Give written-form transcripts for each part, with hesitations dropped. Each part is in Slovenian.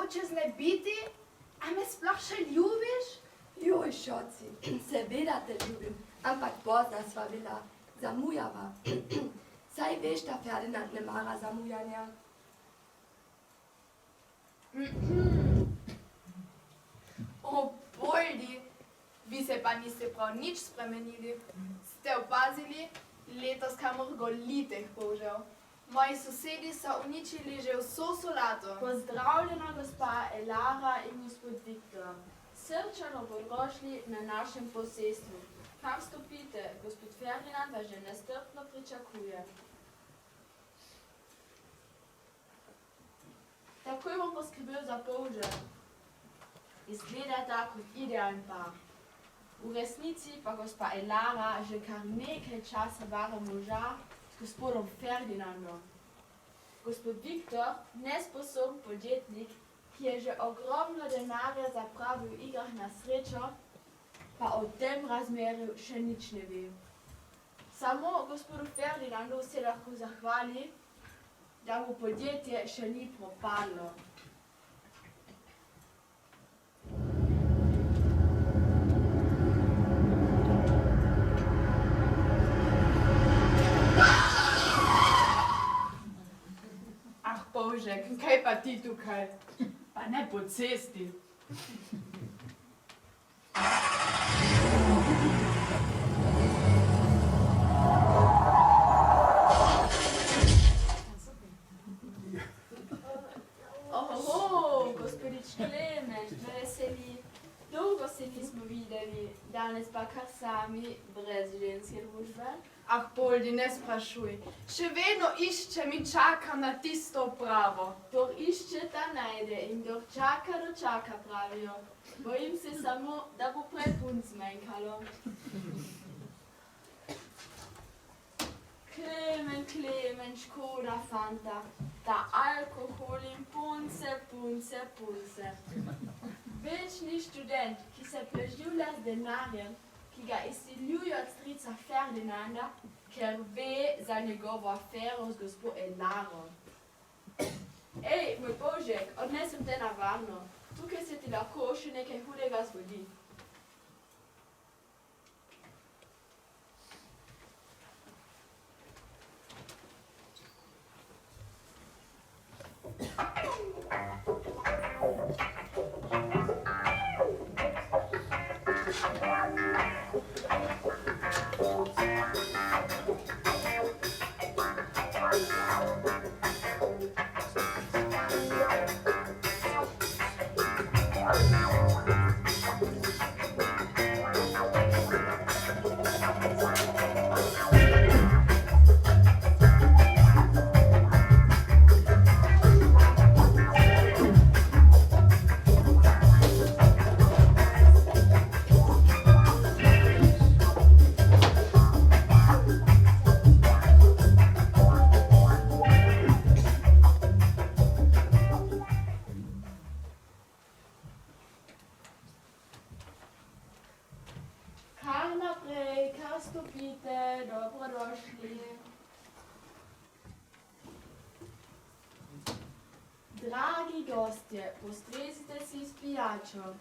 hočeš ne biti, a me sploh še ljubiš? Joj, šoci, seveda te ljubim, ampak pozna sva bila, zamujava. Saj veš, da Ferdinand ne mara zamujanja. O, Poldi, vi se pa niste prav nič spremenili. Ste opazili, letos kamor goliteh požel. Moji sosedi so uničili že vso solato. Pozdravljena gospa Elara in gospod Viktor. Srčano dobrodošli na našem posestvu. Kam stopite, gospod Ferdinand vas že nestrpno pričakuje. Takoj bom poskrbel za polža. Izgledata kot idealen par. V resnici pa gospa Elara že kar nekaj časa vara moža s gospodom Ferdinandom. Gospod Viktor, nesposoben podjetnik, ki je že ogromno denarja zapravil v igrah na srečo, pa o tem razmerju še nič ne ve. Samo gospodu Ferdinandu se lahko zahvali, da mu podjetje še ni propadlo. Ah, Božek, kaj pa ti tukaj? Pa ne po cesti. Oho, gospodič Klemen, me veseli. Dolgo se nismo videli, danes pa kar sami, brez ženske družbe. Ah, Poldi, ne sprašuj. Še vedno iščem in čakam na tisto pravo. Kdor išče, ta najde in kdor čaka, dočaka, pravijo. Bojim se samo, da bo punc zmanjkalo. Klemen, škoda fanta. Ta alkohol in punce. Večni študent, ki se preživlja z denarjem, ki ga izsiljuje od strica Ferdinanda, ker ve za njegovo afero z gospo Elaro. Ej, moj Božek, odnesem te na varno. Tukaj se ti lahko še nekaj hudega zgodi. Dragi gostje, postrezite si s pijačo.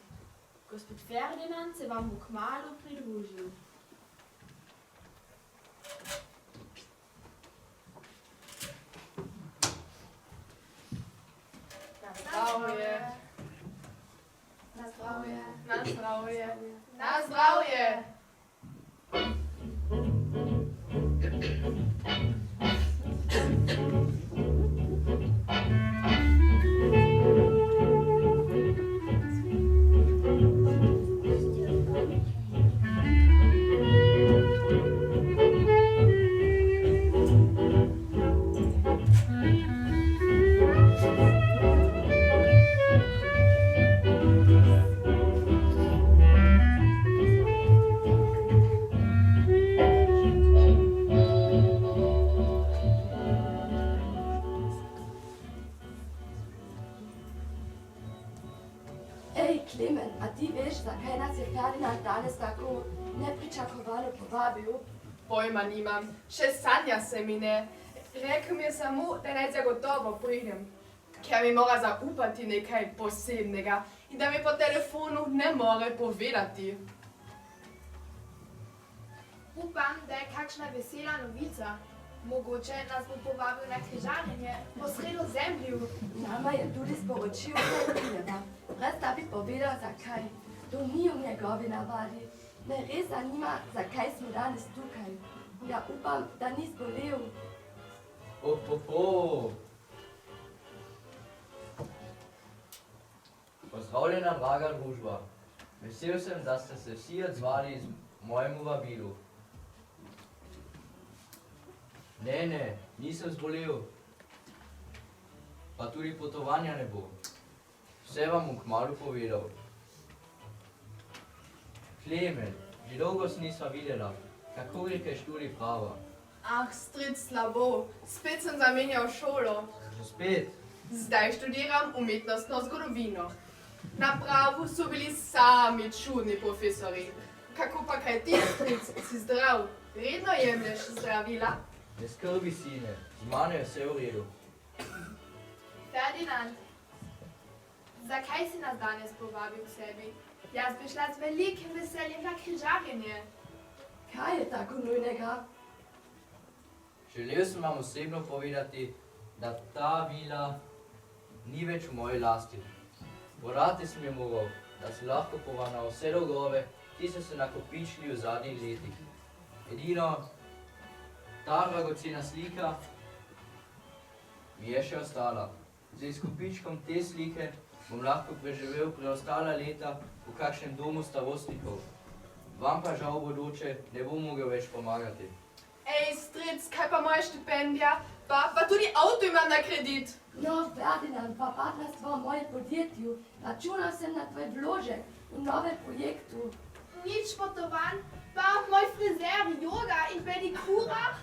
Gospod Ferdinand se vam bo kmalu pridružil. Na zdravje. Na zdravje. Na zdravje. Na zdravje. Klemen, a ti veš, zakaj nas je Ferdinand danes tako nepričakovano povabil? Pojma nimam, še sanja se mi ne. Rekel mi je samo, da naj zagotovo pridem. ker mi mora zaupati nekaj posebnega in da mi po telefonu ne more povedati. Upam, da je kakšna vesela novica. Mogoče nas bo povabil na križarjenje po Sredozemlju. Nama je tudi sporočil, da prideva. Brez da bi povedal, zakaj. To ni v njegovi navadi. Me res zanima, zakaj smo danes tukaj. Ja upam, da ni zbolel. Pozdravljena, draga družba. Vesel sem, da ste se vsi odzvali mojemu vabilu. Ne, nisem zbolel. Pa tudi potovanja ne bo. Vse vam bom kmalu povedal. Klemen, že dolgo se nisva videla. Kako gre študij prava? Ah, stric slabo. Spet sem zamenjal šolo. Že spet? Zdaj študiram umetnostno zgodovino. Na pravu so bili sami čudni profesori. Kako pa kaj ti, stric, si zdrav? Redno jemlješ zdravila? Ne skrbi, sine, z mano je vse v redu. Ferdinand, zakaj si nas danes povabil k sebi? Jaz bi šla z velikim veseljem na križarjenje. Kaj je tako nujnega? Želel sem vam osebno povedati, da ta vila ni več v moji lasti. Porati sem je moral, da si lahko poravnal vse dolgove, ki so se nakopičili v zadnjih letih. Edino, ta dragocena slika mi je še ostala. Z izkupičkom te slike bom lahko preživel preostala leta v kakšnem domu starostnikov. Vam pa žal bodoče ne bom mogel več pomagati. Ej, stric, kaj pa moja štipendija? Pa tudi avto imam na kredit. No, Ferdinand, pa partnerstvo v mojem podjetju. Računal sem na tvoj vložek v novem projektu. Nič potovanj, pa moj frizer, joga in pedikura.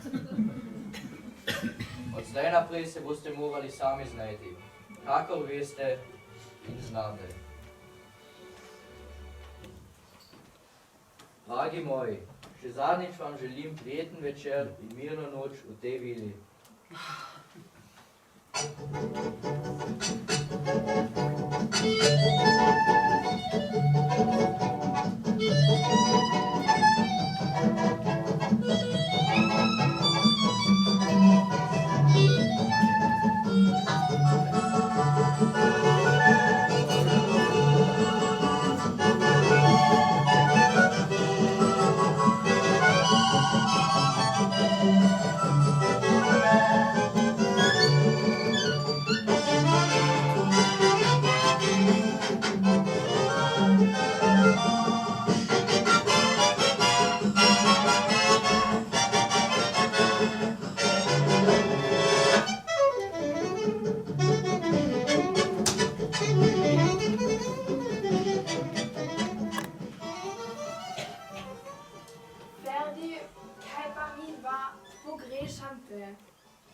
Od zdaj naprej se boste morali sami znajti, kakor veste in znate. Dragi moji, še zadnjič vam želim prijeten večer in mirno noč v tej vili. Ferdi, kaj pa mi dva pogrešam te.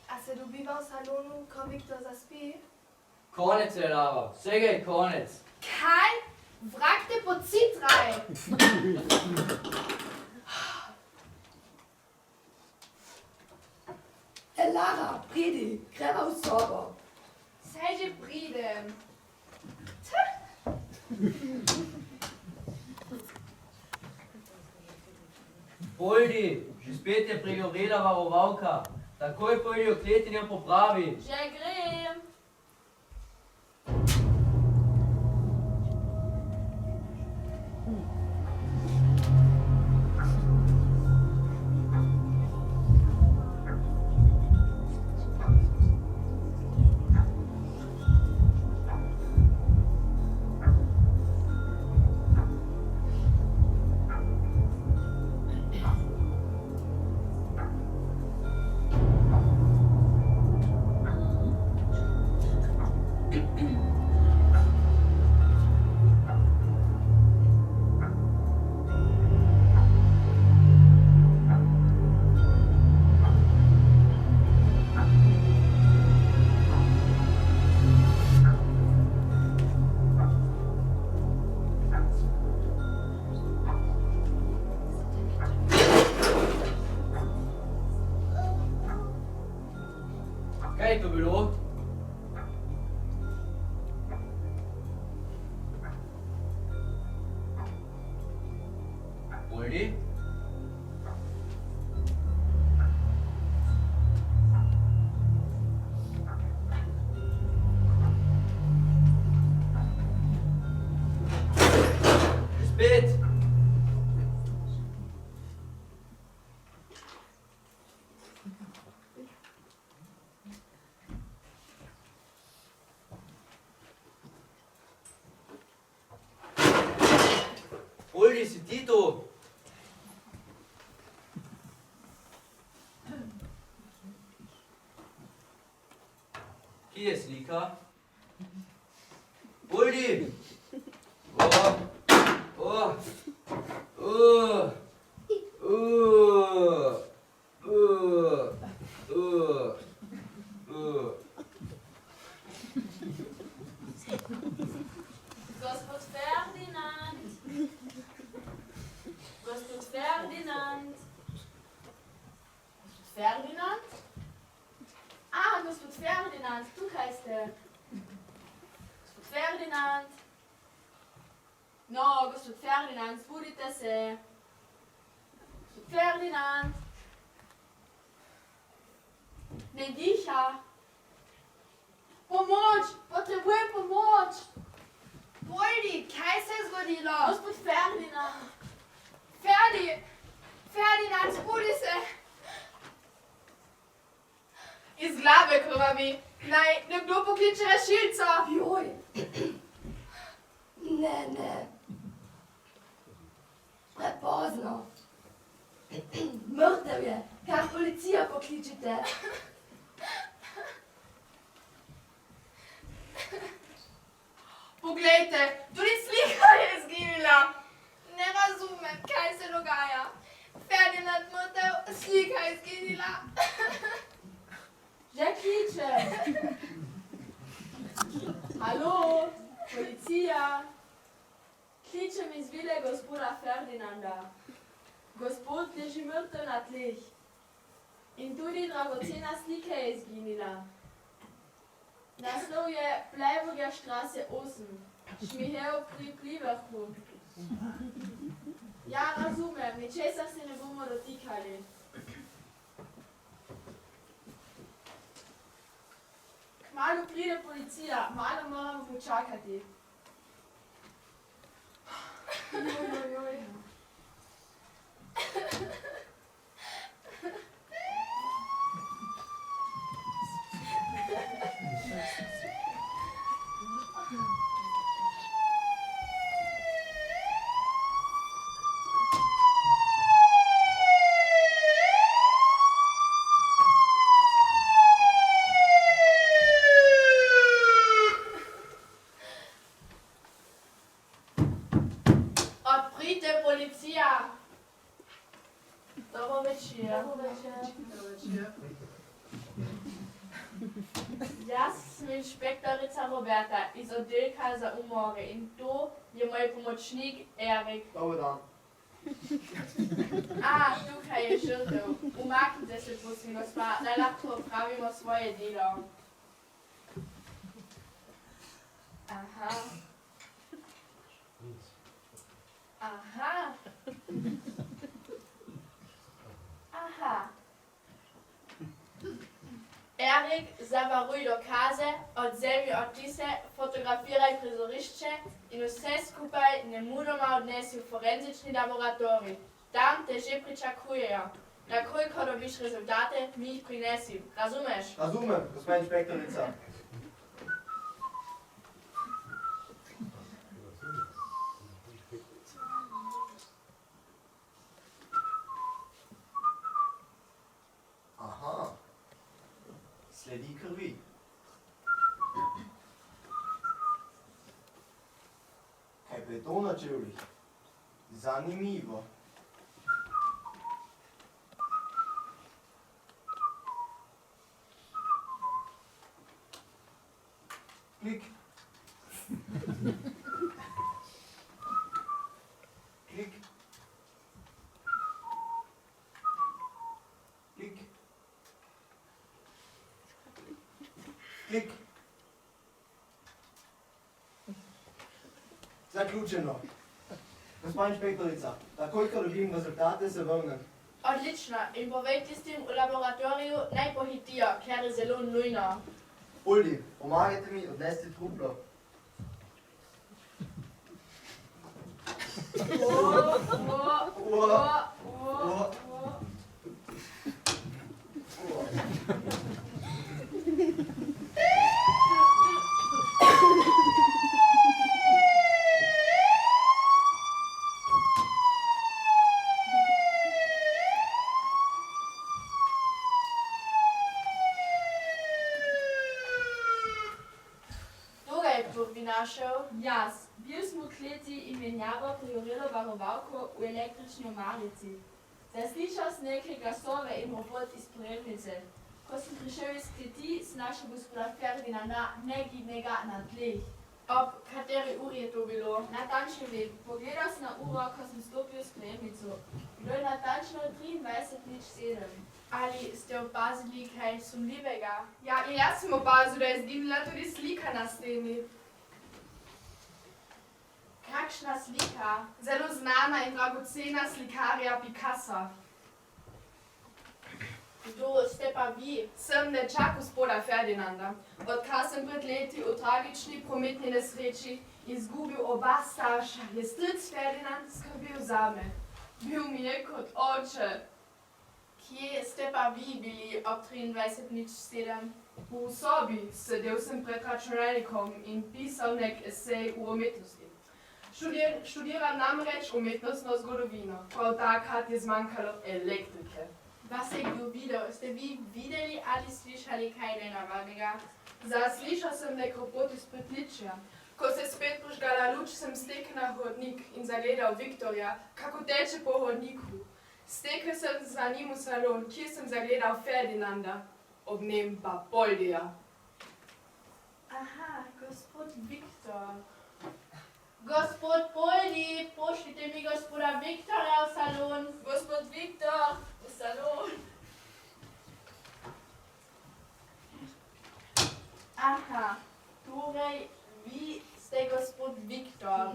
A se dobiva v salonu, ko Viktor zaspi? Konec je, Lava, vsega je konec. Kaj? Vrag te pocitraj! Lara, pridi, greva v sobo. Saj že pridem. Pojdi, že spet je pregorela varovalka. Takoj pojdi v klet in jo popravi. Že grem. Kaj je to bilo? Poldi? Spet! Poldi, si ti tu? Kje je slika? Poldi! Gospod Ferdinand! Gospod Ferdinand! Gospod Ferdinand? Ah, gospod Ferdinand, tukaj ste. Gospod Ferdinand! No, gospod Ferdinand, zbudite se. Gospod Ferdinand! Ne diha. Pomoč! Potrebujem pomoč! Poldi, kaj se je zgodilo? Gospod Ferdinand! Ferdinand, zbudi se! Iz glave krvavi. Naj nekdo pokliče rešilca. Joj. Ne. Prepozno. Mrtev je. Kar policijo pokličite. Poglejte, tudi slika je izginila. Ne razumem, kaj se dogaja. Ferdinand mrtev, slika je izginila. Že kliče. Halo, policija. Kličem iz vile gospoda Ferdinanda. Gospod leži mrtev na tleh. In tudi dragocena slika je izginila. Naslov je Bleiburger Straße 8, Šmihev pri Pliverhu. Ja, razumem, ničesar se ne bomo dotikali. Kmalu pride policija, malo moramo počakati. Joj. Odprite, policija! Dobro večer. Jaz sem inšpektorica Roberta iz oddelka za umore in to je moj pomočnik Erik. Dobar dan. A, tukaj je žrtev. Umaknite se, prosim, gospa, da lahko opravimo svoje delo. Aha. Erik, zavaruj dokaze, odzemi odtise, fotografiraj prizorišče in vse skupaj nemudoma odnesi v forenzični laboratorij. Tam te že pričakujejo. Takoj, ko dobiš rezultate, mi jih prinesi. Razumeš? Razumem, gospa inšpektorica. Aha, sledi krvi. Kaj pa je to na čevljih? Zanimivo. Klik. Klik. Klik. Klik. Zaključeno. Gospa inšpektorica, takoj, ko dobim rezultate, se vrnem. Odlično. In povejte s tem v laboratoriju naj pohitijo, ker je zelo nujno. Poldi, pomagajte mi odnesti truplo. Našel? Jaz. Bil smo v kleti in menjavo prijorilo varovalko v električni omarici. Zaslišal sem nekaj glasove in ropot iz prejemnice. Ko sem prišel iz kleti, sem našel gospoda Ferdinanda negibnega na tleh. Ob kateri uri je to bilo? Natančno vem. Pogledal sem na uro, ko sem stopil s prejemnico. Bilo je natančno 23:07. Ali ste opazili kaj sumljivega? Ja, jaz sem opazil, da je zginila tudi slika na steni. Kakšna slika? Zelo znana in dragocena slikarja Picassa. Kdo ste pa vi? Sem nečak gospoda Ferdinanda. Odkar sem pred leti v tragični prometni nesreči izgubil oba starša, je stric Ferdinand skrbel zame. Bil mi je kot oče. Kje ste pa vi bili ob 23:07? V sobi sedel sem pred računalnikom in pisal nek esej v umetnosti. Študiram namreč umetnostno zgodovino. Prav takrat je zmanjkalo elektrike. Vas je kdo videl? Ste vi videli ali slišali kaj nenavadnega? Zaslišal sem nek ropot iz pritličja. Ko se je spet požgala luč, sem stekel na hodnik in zagledal Viktorja, kako teče po hodniku. Stekel sem za njim v salon, kjer sem zagledal Ferdinanda, ob njem pa Poldija. Aha, gospod Viktor. Gospod Poldi, pošljite mi gospoda Viktorja v salon. Gospod Viktor, v salon. Aha, torej vi ste gospod Viktor.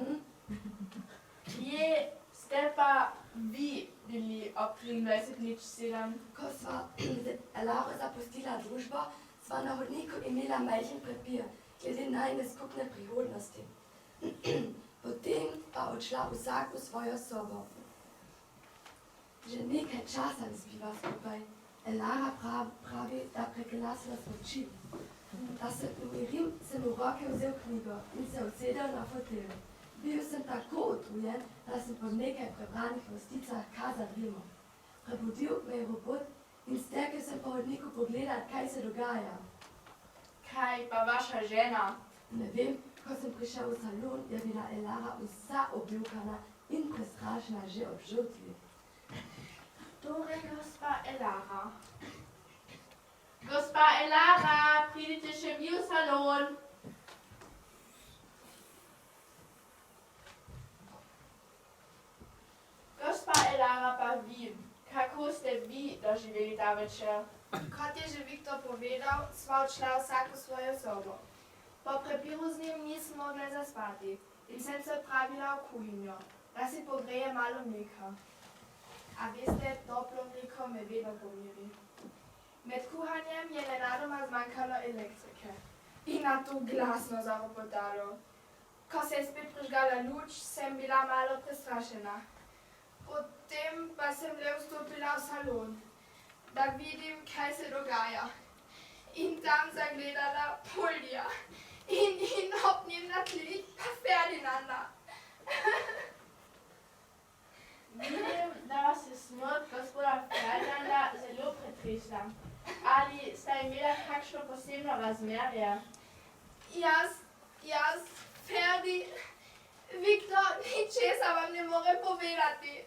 Kje ste pa vi bili ob 23:07? Ko sva z Elaro zapustila družbo, sva na hodniku imela majhen prepir glede najne skupne prihodnosti. Potem pa odšla vsak v svojo sobo. Že nekaj časa ne spiva skupaj. Elara pravi, da preglasila smoči. Da se umirim, sem v roke vzel knjigo in se usedel na fotelj. Bil sem tako utrujen, da sem po nekaj prebranih vrsticah kar zadrimal. Prebudil me je ropot in stekel sem po hodniku pogledat, kaj se dogaja. Kaj pa vaša žena? Ne vem, ko sem prišel v salon, je bila Elara vsa objukana in prestrašena že ob žrtvi. Torej, gospa Elara. Gospa Elara, pridite še vi v salon. Gospa Elara, pa vi. Kako ste vi doživeli ta večer? Kot je že Viktor povedal, sva odšla vsak v svojo sobo. Po prepiru z njim nisem mogla zaspati in sem se odpravila v kuhinjo, da si pogreje malo mleka. A veste, toplo mleko me vedno pomiri. Med kuhanjem je nenadoma zmanjkalo elektrike in na to glasno zaropotalo. Ko se je spet prižgala luč, sem bila malo prestrašena. Potem pa sem le vstopila v salon, da vidim, kaj se dogaja. In tam zagledala Poldija in ob njem na tleh pa Ferdinanda. Vidim, da vas je smrt gospoda Ferdinanda zelo pretresla. Ali sta imela kakšno posebno razmerje? Jaz, Ferdi, Viktor, ničesar vam ne morem povedati.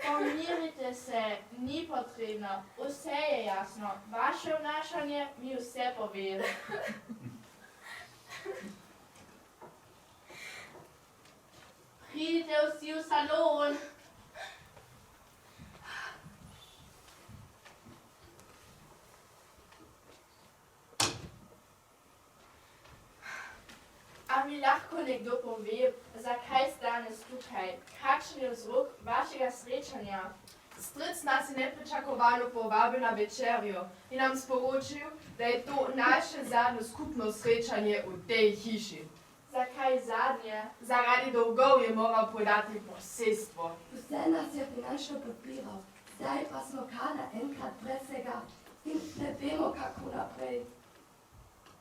Pomirite se, ni potrebno, vse je jasno. Vaše vnašanje mi vse pove. Pridite vsi v salon. A mi lahko nekdo pove, zakaj ste danes kaj, kakšen je vzrok vašega srečanja? Stric nas je nepričakovano povabil na večerjo in nam sporočil, da je to naše zadnje skupno srečanje v tej hiši. Zakaj zadnje? Zaradi dolgov je moral prodati posestvo. Vse nas je finančno podpiral, zdaj pa smo kar naenkrat brez vsega in ne vemo, kako naprej.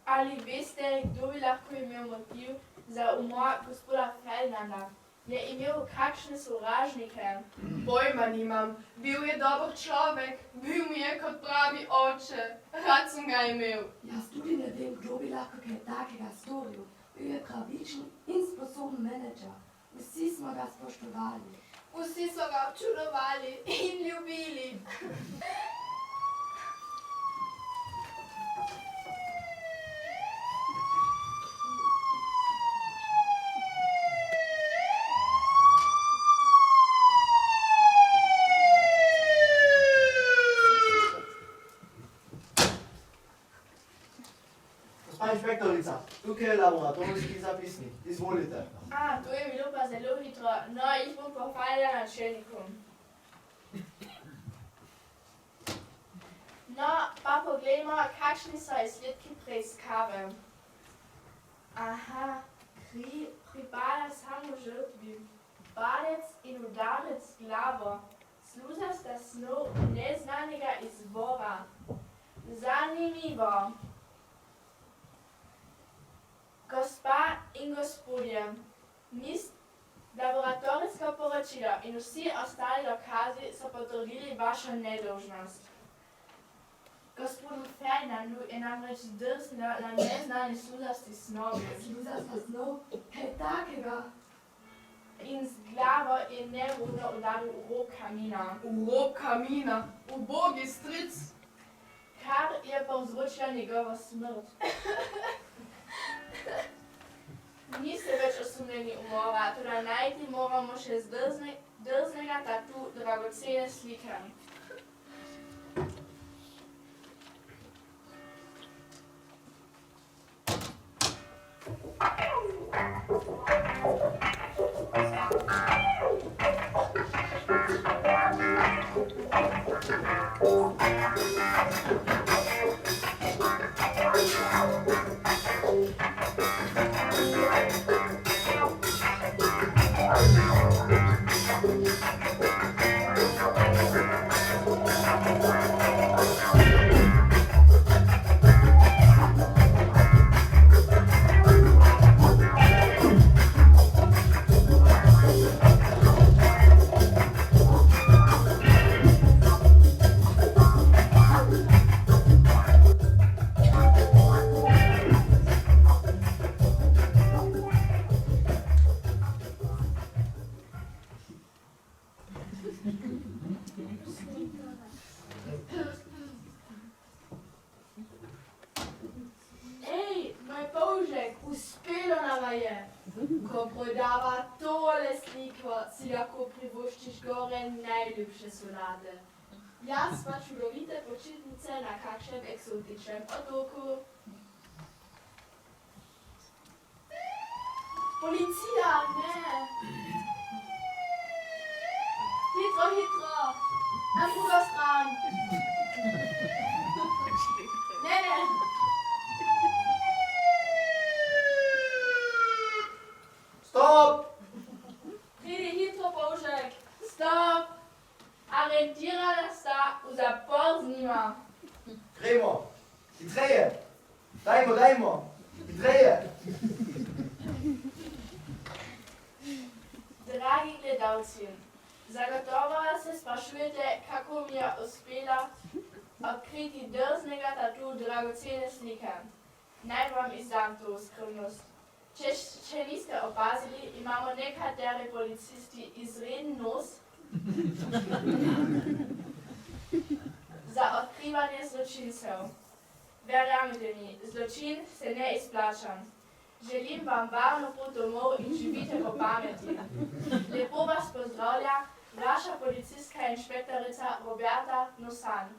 Ali veste, kdo bi lahko imel motiv za umor gospoda Ferdinanda? Je imel kakšne sovražnike? Pojma nimam, bil je dober človek, bil mi je kot pravi oče, rad sem ga imel. Jaz tudi ne vem, kdo bi lahko kaj takega storil. Bil je pravičen in sposoben menedžer. Vsi smo ga spoštovali. Vsi so ga občudovali in ljubili. Gospa inšpektorica, tukaj je laboratorijski zapisnik. Izvolite. To je bilo pa zelo hitro. No, jih bom pohvalila načelniku. No, pa poglejmo, kakšni so izsledki preiskave. Aha, kri pripada samo žrtvi. Palec in udarec z glavo. Sluzasta snov neznanega izvora. Zanimivo. Gospa in gospodje, laboratorijsko poročilo in vsi ostali dokazi so potrdili vašo nedolžnost. Gospodu Ferdinandu je namreč zdrsnila na neznani sluzasti snovi. Sluzasta snov? Kaj takega? In z glavo je nerodno udaril v rob kamina. V rob kamina, ubogi stric. Kar je povzročila njegovo smrt. Niste več osumljeni umora, torej najti moramo še drznega tatu dragocene slike. Ko prodava tole sliko, si lahko privoščiš gore najljubše solate. Jaz pa čudovite počitnice na kakšnem eksotičnem otoku. Policija, ne! Hitro, hitro! Na drugo stran! Ne, ne! Stop! Pridi hitro, Božek! Stop! Aretirala sta, v zapor z njima. Gremo! Hitreje! Dajmo, dajmo! Hitreje! Dragi gledalci, zagotovo se sprašujete, kako mi je uspelo odkriti drznega tatu dragocene slike. Naj vam izdam to skrivnost. Če niste opazili, imamo nekateri policisti izreden nos za odkrivanje zločincev. Verjamite mi, zločin se ne izplača. Želim vam varno pot domov in živite po pameti. Lepo vas pozdravlja vaša policijska inšpektorica Roberta Nosan.